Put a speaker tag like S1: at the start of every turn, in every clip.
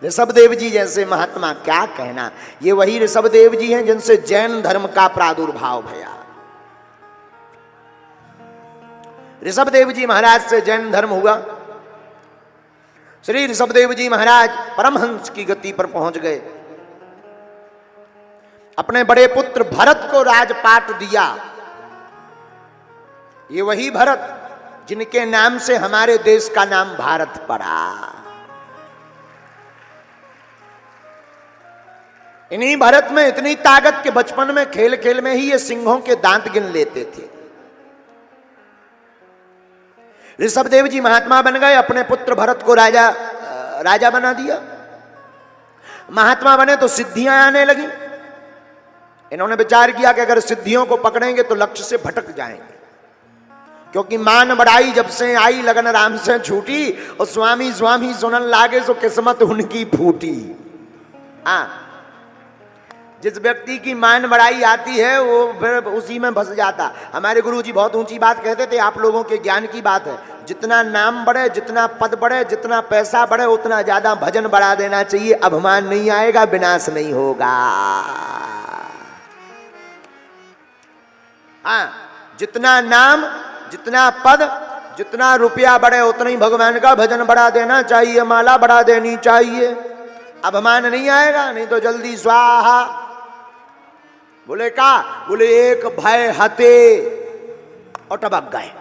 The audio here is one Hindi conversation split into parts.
S1: ऋषभदेव जी जैसे महात्मा क्या कहना। ये वही ऋषभदेव जी हैं जिनसे जैन धर्म का प्रादुर्भाव भया। ऋषभदेव जी महाराज से जैन धर्म हुआ। श्री ऋषभदेव जी महाराज परमहंस की गति पर पहुंच गए। अपने बड़े पुत्र भरत को राजपाट दिया। ये वही भरत जिनके नाम से हमारे देश का नाम भारत पड़ा। इन्हीं भरत में इतनी ताकत के बचपन में खेल खेल में ही ये सिंहों के दांत गिन लेते थे। ऋषभदेव जी महात्मा बन गए, अपने पुत्र भरत को राजा बना दिया। महात्मा बने तो सिद्धियां आने लगी। इन्होंने विचार किया कि अगर सिद्धियों को पकड़ेंगे तो लक्ष्य से भटक जाएंगे, क्योंकि मान बढ़ाई जब से आई लगन राम से छूटी, और स्वामी स्वामी सुनन लागे सो किस्मत उनकी फूटी। जिस व्यक्ति की मान बढ़ाई आती है वो फिर उसी में फंस जाता। हमारे गुरुजी बहुत ऊंची बात कहते थे, आप लोगों के ज्ञान की बात है। जितना नाम बढ़े, जितना पद बढ़े, जितना पैसा बढ़े, उतना ज्यादा भजन बढ़ा देना चाहिए। अभिमान नहीं आएगा, विनाश नहीं होगा। जितना नाम, जितना पद, जितना रुपया बढ़े, उतना ही भगवान का भजन बढ़ा देना चाहिए, माला बढ़ा देनी चाहिए। अभिमान नहीं आएगा, नहीं तो जल्दी स्वाहा। बोले का? बोले एक भय हते और टपक गए।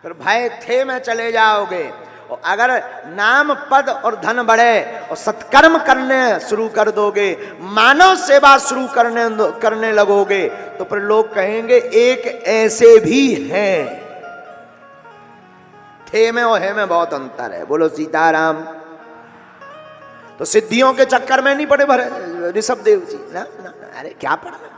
S1: फिर भय थे में चले जाओगे। और अगर नाम पद और धन बढ़े और सत्कर्म करने शुरू कर दोगे, मानव सेवा शुरू करने लगोगे, तो फिर लोग कहेंगे एक ऐसे भी हैं। थे में और है में बहुत अंतर है। बोलो सीताराम। तो सिद्धियों के चक्कर में नहीं पड़े ऋषभदेव जी ना, ना, ना। अरे क्या पढ़ना।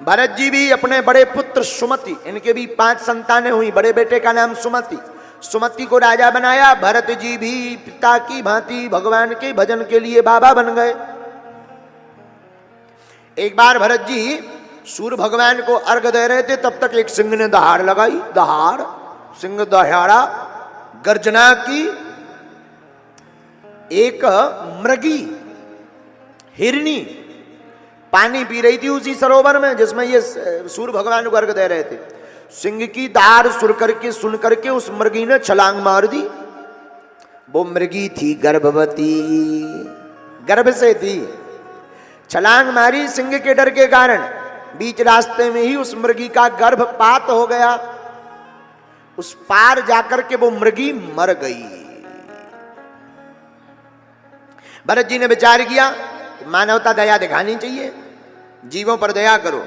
S1: भरत जी भी अपने बड़े पुत्र सुमति, इनके भी 5 संतानें हुई। बड़े बेटे का नाम सुमति, सुमति को राजा बनाया। भरत जी भी पिता की भांति भगवान के भजन के लिए बाबा बन गए। एक बार भरत जी सूर्य भगवान को अर्घ दे रहे थे, तब तक एक सिंह ने दहाड़ लगाई। दहाड़, सिंह दहाड़ा, गर्जना की। एक मृगी हिरनी पानी पी रही थी उसी सरोवर में जिसमें ये सूर्य भगवान को अर्घ दे रहे थे। सिंह की दहाड़ सुन करके उस मृगी ने छलांग मार दी। वो मृगी थी गर्भवती, गर्भ से थी। छलांग मारी सिंह के डर के कारण। बीच रास्ते में ही उस मृगी का गर्भपात हो गया। उस पार जाकर के वो मृगी मर गई। भरत जी ने विचार किया मानवता दया दिखानी चाहिए, जीवों पर दया करो।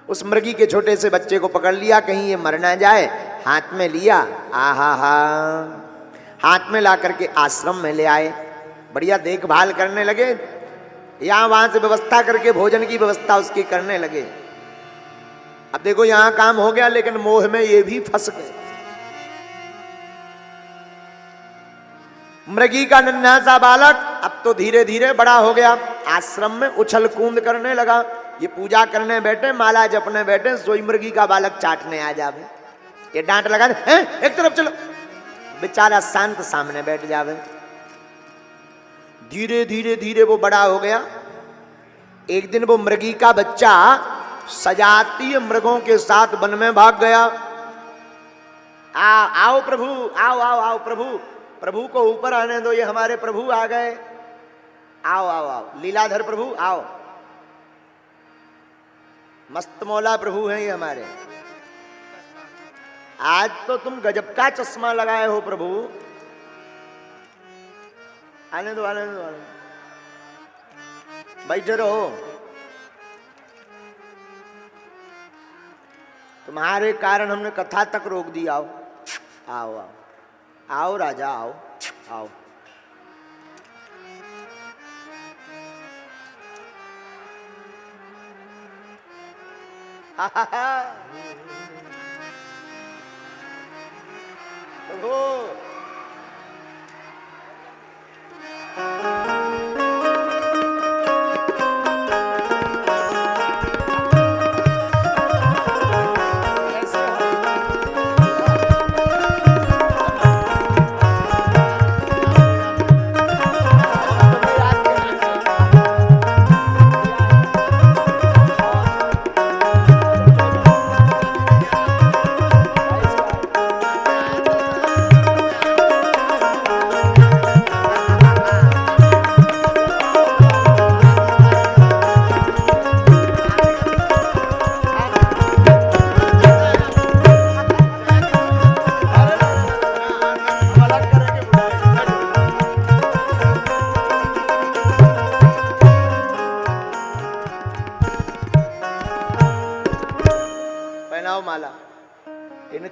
S1: उस मृगी के छोटे से बच्चे को पकड़ लिया, कहीं ये मर ना जाए। हाथ में लिया, हाथ में ला करके आश्रम में ले आए। बढ़िया देखभाल करने लगे। यहां वहां से व्यवस्था करके भोजन की व्यवस्था उसकी करने लगे। अब देखो यहां काम हो गया, लेकिन मोह में ये भी फंस गए। मृगी का नन्हा सा बालक अब तो धीरे धीरे बड़ा हो गया। आश्रम में उछल कूद करने लगा। ये पूजा करने बैठे, माला जपने बैठे, सोई मृगी का बालक चाटने आ जावे। ये डांट लगा दे, एक तरफ चलो। बेचारा शांत सामने बैठ जावे। धीरे धीरे धीरे वो बड़ा हो गया। एक दिन वो मृगी का बच्चा सजातीय मृगों के साथ वन में भाग गया। आओ प्रभु, आओ आओ आओ प्रभु, प्रभु को ऊपर आने दो, ये हमारे प्रभु आ गए। आओ आओ आओ लीलाधर प्रभु आओ, मस्त मौला प्रभु हैं ये हमारे। आज तो तुम गजब का चश्मा लगाए हो प्रभु। आने दो आने दो, आने दो। बैठे रहो। तुम्हारे कारण हमने कथा तक रोक दी। आओ आओ आओ आओ राजा आओ आओ। प्रभु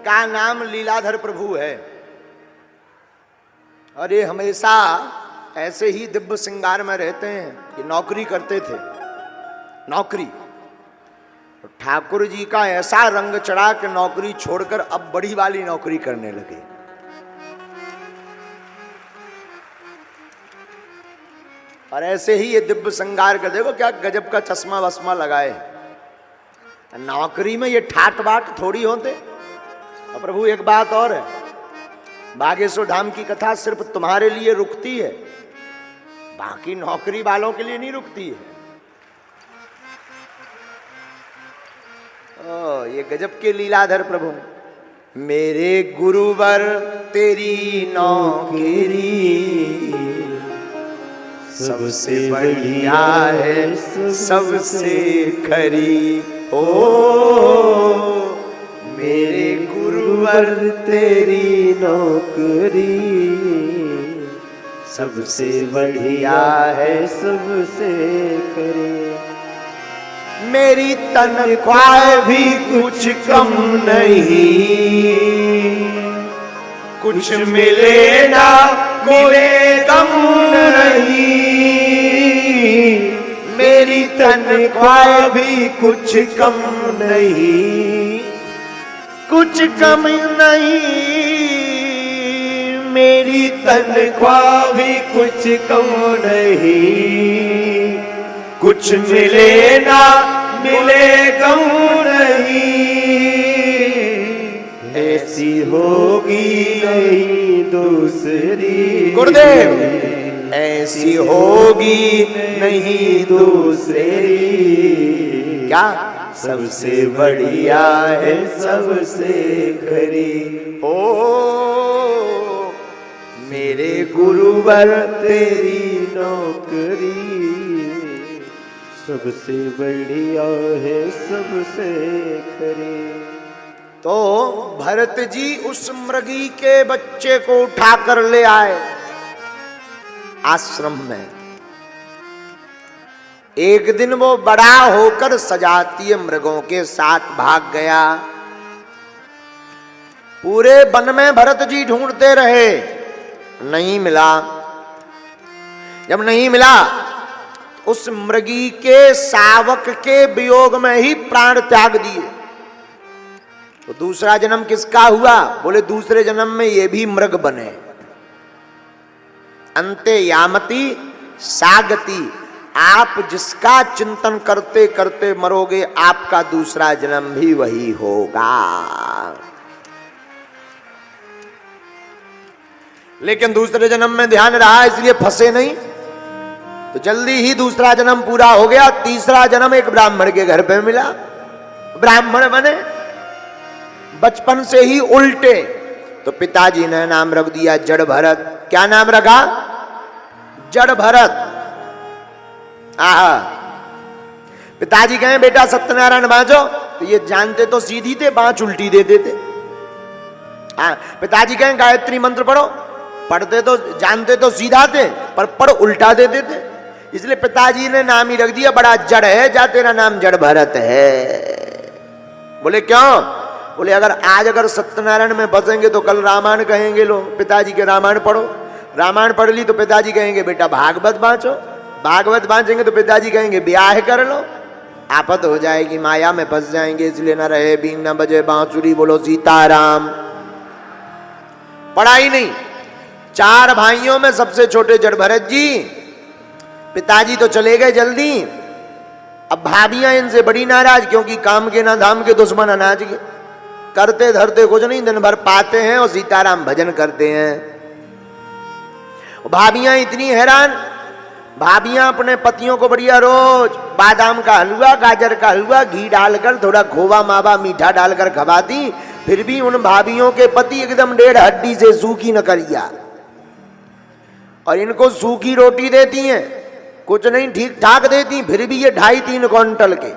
S1: इनका नाम लीलाधर प्रभु है। और ये हमेशा ऐसे ही दिव्य श्रृंगार में रहते हैं। ये नौकरी करते थे, नौकरी। तो ठाकुर जी का ऐसा रंग चढ़ा कि नौकरी छोड़कर अब बड़ी वाली नौकरी करने लगे। और ऐसे ही ये दिव्य श्रृंगार कर, देखो क्या गजब का चश्मा वस्मा लगाए। नौकरी में ये ठाट बाट थोड़ी होते। और प्रभु एक बात और है, बागेश्वर धाम की कथा सिर्फ तुम्हारे लिए रुकती है, बाकी नौकरी वालों के लिए नहीं रुकती है। ओ, ये गजब के लीलाधर प्रभु। मेरे गुरुवर तेरी नौकरी सबसे बढ़िया है, सबसे खरी। ओ मेरे गुरुवर तेरी नौकरी सबसे बढ़िया है, सबसे खरी। मेरी तनख्वाह भी कुछ कम नहीं, कुछ मिले ना मिले कम नहीं। मेरी तनख्वाह भी कुछ कम नहीं, कुछ कम नहीं। मेरी तनख्वाह भी कुछ कम नहीं, कुछ मिले ना मिले कम नहीं। ऐसी होगी नहीं दूसरी गुरुदेव, ऐसी होगी नहीं दूसरी। क्या? सबसे बढ़िया है, सबसे खरी। ओ मेरे गुरुवर तेरी नौकरी सबसे बढ़िया है, सबसे खरी। तो भरत जी उस मृगी के बच्चे को उठाकर ले आए आश्रम में। एक दिन वो बड़ा होकर सजातीय मृगों के साथ भाग गया। पूरे वन में भरत जी ढूंढते रहे, नहीं मिला। जब नहीं मिला, उस मृगी के शावक के वियोग में ही प्राण त्याग दिए। तो दूसरा जन्म किसका हुआ? बोले दूसरे जन्म में ये भी मृग बने। अंते यामति सागति। आप जिसका चिंतन करते करते मरोगे, आपका दूसरा जन्म भी वही होगा। लेकिन दूसरे जन्म में ध्यान रहा, इसलिए फंसे नहीं। तो जल्दी ही दूसरा जन्म पूरा हो गया। तीसरा जन्म एक ब्राह्मण के घर पे मिला, ब्राह्मण बने। बचपन से ही उल्टे। तो पिताजी ने नाम रख दिया जड़ भरत। क्या नाम रखा? जड़ भरत। आहा। पिताजी कहे बेटा सत्यनारायण बांचो, तो ये जानते तो सीधी थे, बांच उल्टी दे देते। पिताजी कहे गायत्री मंत्र पढ़ो, पढ़ते तो जानते तो सीधा थे, पर पढ़ उल्टा दे देते। इसलिए पिताजी ने नाम ही रख दिया बड़ा जड़ है, जा तेरा नाम जड़ भरत है। बोले क्यों? बोले अगर सत्यनारायण में बसेंगे तो कल रामायण कहेंगे। लो पिताजी के रामायण पढ़ो, रामायण पढ़ ली तो पिताजी कहेंगे बेटा भागवत बांचो, भागवत बांचेंगे तो पिताजी कहेंगे ब्याह कर लो। आफत हो जाएगी, माया में फंस जाएंगे। इसलिए न रहे बीन न बजे बांसुरी, बोलो सीताराम। पढ़ाई नहीं। 4 भाइयों में सबसे छोटे जड़ भरत जी। पिताजी तो चले गए जल्दी। अब भाभियां इनसे बड़ी नाराज, क्योंकि काम के ना धाम के दुश्मन अनाज के। करते धरते कुछ नहीं, दिन भर पाते हैं और सीताराम भजन करते हैं। भाभियां इतनी हैरान। भाभियां अपने पतियों को बढ़िया रोज बादाम का हलवा, गाजर का हलवा, घी डालकर, थोड़ा खोवा मावा मीठा डालकर खवाती। फिर भी उन भाभियों के पति एकदम 1.5 हड्डी से सूखी न करिया। और इनको सूखी रोटी देती हैं, कुछ नहीं ठीक ठाक देती, फिर भी ये 2.5-3 क्विंटल के।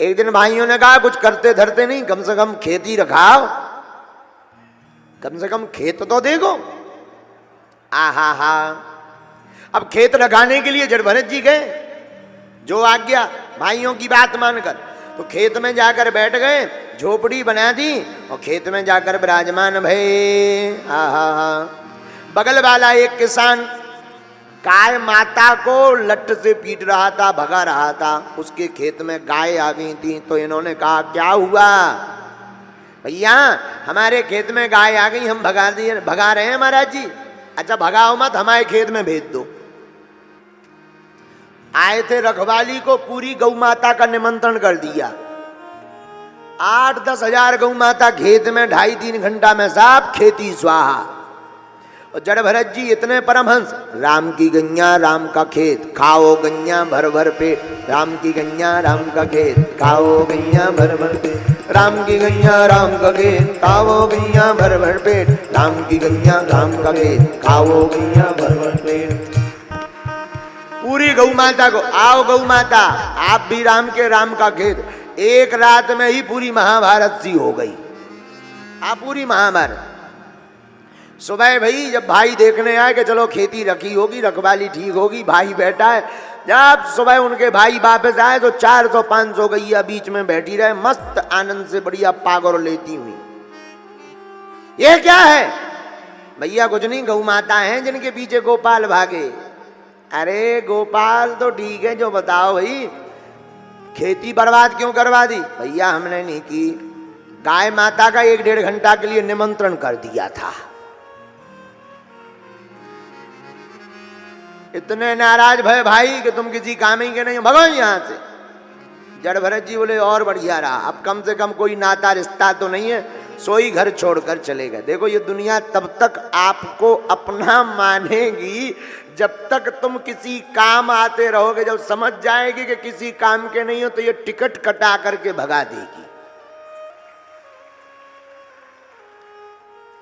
S1: एक दिन भाइयों ने कहा कुछ करते धरते नहीं, कम से कम खेती रखाओ, कम से कम खेत तो देखो। आहा हा। अब खेत लगाने के लिए जड़ भरत जी गए, जो आज्ञा भाइयों की बात मानकर। तो खेत में जाकर बैठ गए, झोपड़ी बना दी और खेत में जाकर विराजमान भये। बगल वाला एक किसान गाय माता को लठ से पीट रहा था, भगा रहा था। उसके खेत में गाय आ गई थी, तो इन्होंने कहा क्या हुआ भैया, हमारे खेत में गाय आ गई, हम भगा रहे हैं महाराज जी। अच्छा भगाओ मत, हमारे खेत में भेज दो। आए थे रखवाली को पूरी गौ माता का निमंत्रण कर दिया। 8-10 हजार गौ माता खेत में 2.5-3 घंटा में साफ खेती स्वाहा। और जड़ भरत जी इतने परमहंस, राम की गैया राम का खेत, खाओ गैया भर भर पेट, राम की गैया राम का खेत, खाओ गैया भर भर पेट, राम की गैया राम का खेत, खाओ गैया भर भर पेट, राम की गैया राम का खेत, खाओ गैया भर भर पेट। पूरी गौ माता को, आओ गौ माता आप भी राम के राम का खेत। एक रात में ही पूरी महाभारत सी हो गई। आप पूरी महाभारत। सुबह भाई जब भाई देखने आए कि चलो खेती रखी होगी, रखवाली ठीक होगी, भाई बैठा है। जब सुबह उनके भाई वापस आए तो 400-500 गैया बीच में बैठी रहे, मस्त आनंद से बढ़िया पागुर लेती हुई। ये क्या है भैया? कुछ नहीं, गौ माता हैं जिनके पीछे गोपाल भागे। अरे गोपाल तो ठीक है, जो बताओ भाई खेती बर्बाद क्यों करवा दी? भैया हमने नहीं की, गाय माता का 1-1.5 घंटा के लिए निमंत्रण कर दिया था। इतने नाराज भय भाई कि तुम किसी काम ही के नहीं हो, भगो यहां से। जड़ भरत जी बोले और बढ़िया रहा, अब कम से कम कोई नाता रिश्ता तो नहीं है, सोई घर छोड़कर चले गए। देखो ये दुनिया तब तक आपको अपना मानेगी जब तक तुम किसी काम आते रहोगे। जब समझ जाएगी कि किसी काम के नहीं हो तो ये टिकट कटा करके भगा देगी।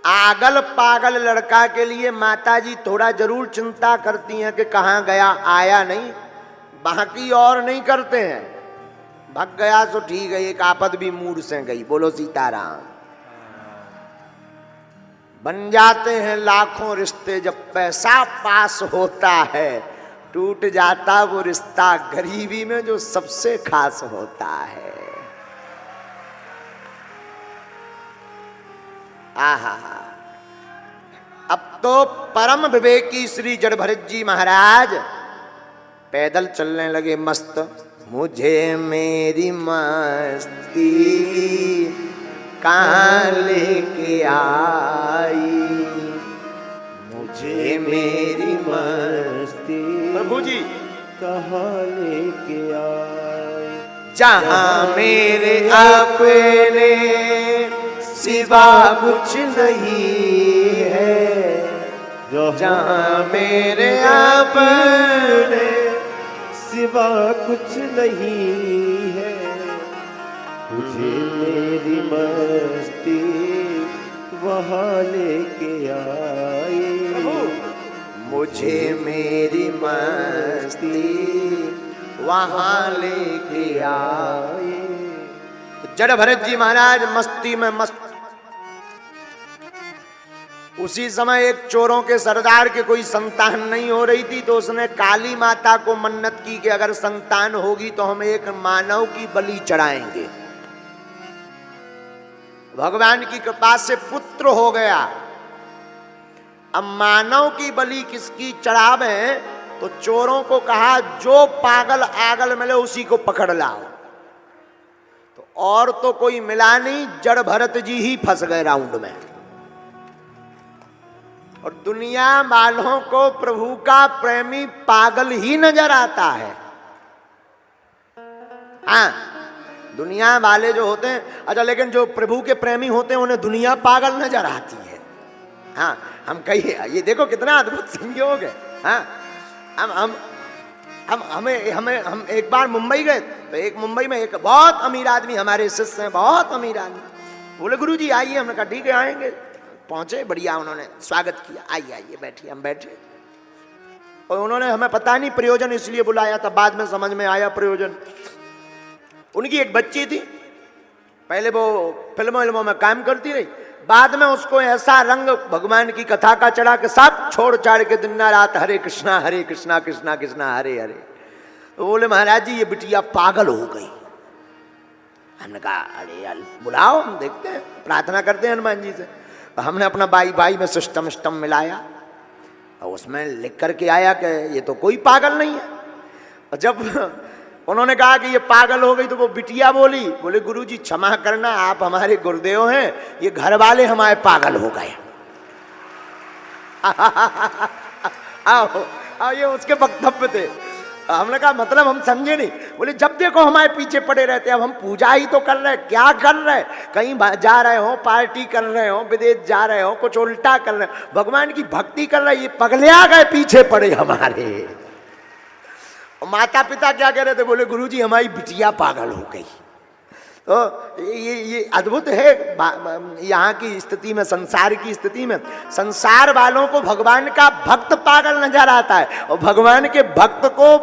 S1: आगल पागल लड़का के लिए माताजी थोड़ा जरूर चिंता करती हैं कि कहाँ गया, आया नहीं, बाकी और नहीं करते हैं। भग गया तो ठीक है, एक आफत भी मूड से गई। बोलो सीताराम। बन जाते हैं लाखों रिश्ते जब पैसा पास होता है, टूट जाता वो रिश्ता गरीबी में जो सबसे खास होता है। आहा, अब तो परम विवेकी श्री जड़ भरत जी महाराज पैदल चलने लगे मस्त। मुझे मेरी मस्ती कहाँ लेके आई, मुझे मेरी मस्ती प्रभु जी
S2: कहाँ लेके आई,
S1: जहाँ मेरे अपने सिवा कुछ नहीं है, जहाँ मेरे अपने
S2: सिवा कुछ नहीं है, मुझे मेरी मस्ती वहाँ लेके आई,
S1: मुझे मेरी मस्ती वहाँ लेके आई। जड़ भरत जी महाराज मस्ती में मस्त। उसी समय एक चोरों के सरदार के कोई संतान नहीं हो रही थी, तो उसने काली माता को मन्नत की कि अगर संतान होगी तो हम एक मानव की बलि चढ़ाएंगे। भगवान की कृपा से पुत्र हो गया। अब मानव की बलि किसकी चढ़ावे? तो चोरों को कहा जो पागल आगल मिले उसी को पकड़ लाओ। तो और तो कोई मिला नहीं, जड़ भरत जी ही फंस गए राउंड में। और दुनिया वालों को प्रभु का प्रेमी पागल ही नजर आता है। हाँ, दुनिया वाले जो होते हैं, अच्छा, लेकिन जो प्रभु के प्रेमी होते हैं उन्हें दुनिया पागल नजर आती है। हाँ, हम कहिए ये देखो कितना अद्भुत संयोग है। हाँ, हम एक बार मुंबई गए, तो एक मुंबई में एक बहुत अमीर आदमी, हमारे शिष्य हैं, बहुत अमीर आदमी, बोले गुरु जी आइए। हमने कहा ठीक है आएंगे। पहुंचे, बढ़िया उन्होंने स्वागत किया, आइए आइए बैठिए। हम बैठे और उन्होंने हमें पता नहीं प्रयोजन इसलिए बुलाया था, बाद में समझ में आया प्रयोजन। उनकी एक बच्ची थी, पहले वो फिल्मों में काम करती रही, बाद में उसको ऐसा रंग भगवान की कथा का चढ़ा के सब छोड़ छाड़ के दिन रात हरे कृष्णा कृष्णा कृष्णा हरे हरे। तो बोले महाराज जी ये बिटिया पागल हो गई। हमने कहा अरे यार बुलाओ, हम देखते हैं, प्रार्थना करते हैं हनुमान जी से। हमने अपना बाई में सिस्टम मिलाया और उसमें लिख करके आया कि ये तो कोई पागल नहीं है। और जब उन्होंने कहा कि ये पागल हो गई तो वो बिटिया बोले गुरुजी क्षमा करना, आप हमारे गुरुदेव हैं, ये घर वाले हमारे पागल हो गए। आओ ये उसके वक्तव्य थे। हमने कहा मतलब हम समझे नहीं। बोले जब देखो हमारे पीछे पड़े रहते, अब हम पूजा ही तो कर रहे हैं, क्या कर रहे हैं, कहीं जा रहे हो, पार्टी कर रहे हो, विदेश जा रहे हो, कुछ उल्टा कर रहे हो, भगवान की भक्ति कर रहे हैं, ये पगले आ गए पीछे पड़े हमारे। माता पिता क्या कह रहे थे, बोले गुरुजी हमारी बिटिया पागल हो गई। तो ये अद्भुत है यहाँ की स्थिति में, संसार की स्थिति में। संसार वालों को भगवान का भक्त पागल नजर आता है और भगवान के भक्त को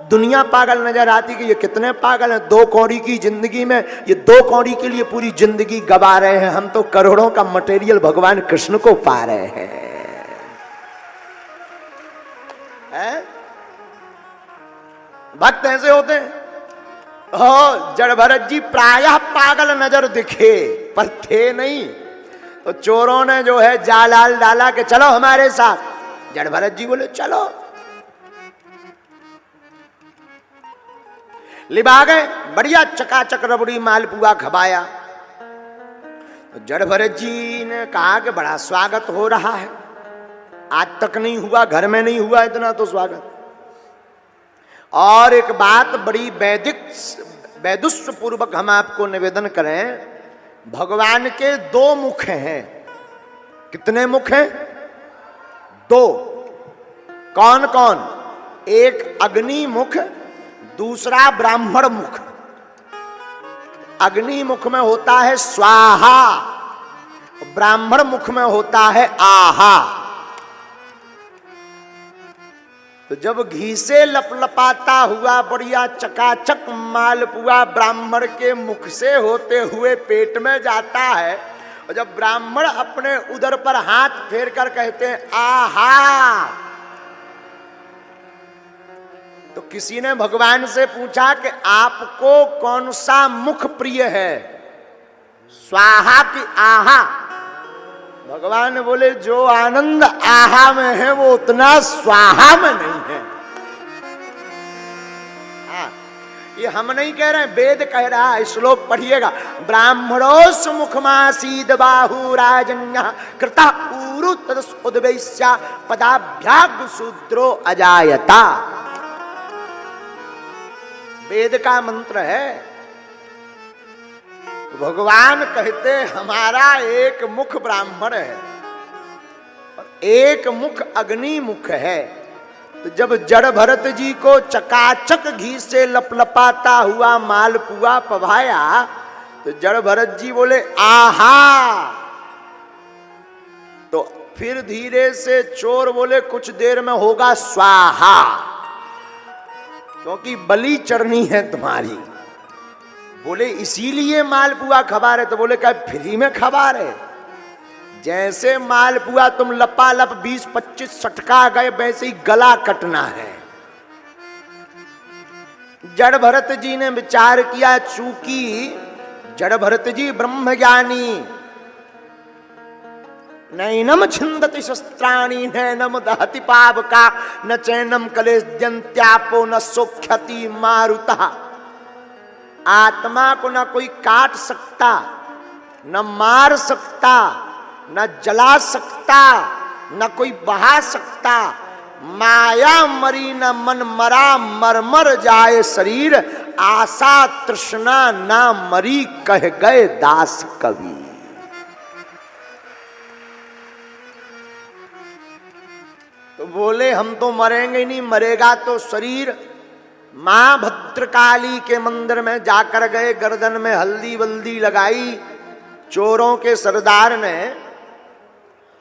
S1: दुनिया पागल नजर आती कि ये कितने पागल हैं, 2 कौड़ी की जिंदगी में ये 2 कौड़ी के लिए पूरी जिंदगी गवा रहे हैं, हम तो करोड़ों का मटेरियल भगवान कृष्ण को पा रहे हैं? भक्त ऐसे होते हैं। जड़ भरत जी प्रायः पागल नजर दिखे पर थे नहीं, तो चोरों ने जो है जालाल डाला कि चलो हमारे साथ। जड़ भरत जी बोले चलो, लिबा गए, बढ़िया चकाचक रबड़ी मालपुआ खवाया। तो जड़ भरत जी ने कहा कि बड़ा स्वागत हो रहा है, आज तक नहीं हुआ, घर में नहीं हुआ इतना तो स्वागत। और एक बात बड़ी वैदुष्य पूर्वक हम आपको निवेदन करें, भगवान के 2 मुख हैं। कितने मुख हैं? 2। कौन कौन? एक अग्नि मुख, दूसरा ब्राह्मण मुख। अग्नि मुख में होता है स्वाहा, ब्राह्मण मुख में होता है आहा। तो जब घी से लपलपाता हुआ बढ़िया चकाचक मालपुआ ब्राह्मण के मुख से होते हुए पेट में जाता है, और जब ब्राह्मण अपने उदर पर हाथ फेर कर कहते हैं आहा, तो किसी ने भगवान से पूछा कि आपको कौन सा मुख प्रिय है, स्वाहा की आहा? भगवान ने बोले जो आनंद आहा में है वो उतना स्वाहा में नहीं है। हाँ, ये हम नहीं कह रहे हैं, वेद कह रहा है। श्लोक पढ़िएगा, ब्राह्मणोस मुखमासीद बाहु राजन्य कृता ऊरु तदुद्वैस्या पदाभ्याग शूद्रो अजायता। वेद का मंत्र है। भगवान कहते हमारा एक मुख ब्राह्मण है और एक मुख अग्नि मुख है। तो जब जड़ भरत जी को चकाचक घी से लपलपाता हुआ मालपुआ पवाया, तो जड़ भरत जी बोले आहा। तो फिर धीरे से चोर बोले कुछ देर में होगा स्वाहा, क्योंकि बलि चढ़नी है तुम्हारी। बोले इसीलिए मालपुआ खवा रहे? तो बोले क्या फ्री में खवा रहे? जैसे मालपुआ तुम लपालप 20-25 सटका गए, वैसे ही गला कटना है। जड़ भरत जी ने विचार किया, चूंकि जड़ भरत जी ब्रह्मज्ञानी, नैनम छिंदति शस्त्राणि नैनम दहति पावका न चैनम कलेद्यन्त्यापो न सोख्यति मारुतः। आत्मा को न कोई काट सकता, न मार सकता, न जला सकता, न कोई बहा सकता। माया मरी न मन मरा, मर मर जाए शरीर, आशा तृष्णा ना मरी, कह गए दास कवि। तो बोले हम तो मरेंगे ही नहीं, मरेगा तो शरीर। मां भद्रकाली के मंदिर में जाकर गए, गर्दन में हल्दी वल्दी लगाई चोरों के सरदार ने,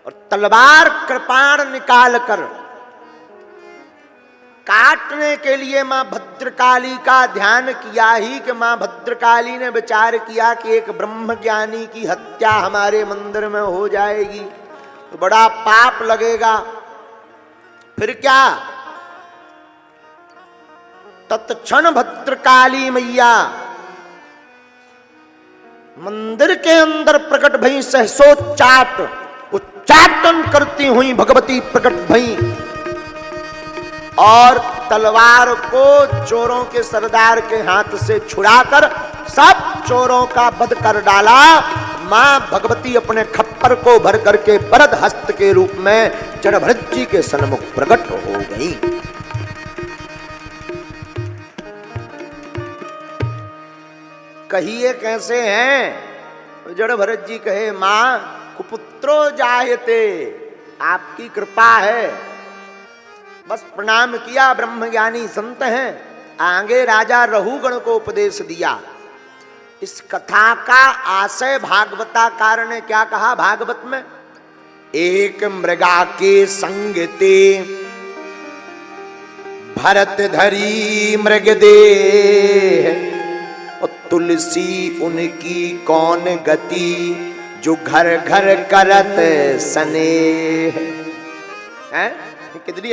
S1: और तलवार कृपाण निकाल कर काटने के लिए मां भद्रकाली का ध्यान किया ही कि मां भद्रकाली ने विचार किया कि एक ब्रह्मज्ञानी की हत्या हमारे मंदिर में हो जाएगी तो बड़ा पाप लगेगा। फिर क्या, तत्क्षण भद्रकाली मैया मंदिर के अंदर प्रकट भई सहसोच्चाट, उच्चाटन करती हुई भगवती प्रकट भई और तलवार को चोरों के सरदार के हाथ से छुड़ाकर सब चोरों का वध कर डाला। मां भगवती अपने खप्पर को भर करके वरद हस्त के रूप में जड़भरत जी के सन्मुख प्रकट हो गई। कहिए कैसे हैं? जड़भरत जी कहे मां कुपुत्रो जायते, आपकी कृपा है। बस प्रणाम किया, ब्रह्मज्ञानी संत हैं। आगे राजा रहुगण को उपदेश दिया। इस कथा का आशय भागवताकार ने क्या कहा भागवत में? एक मृगा के संग ते भरत धरी मृग दे, तुलसी उनकी कौन गति, जो घर घर करत सने। हैं कितनी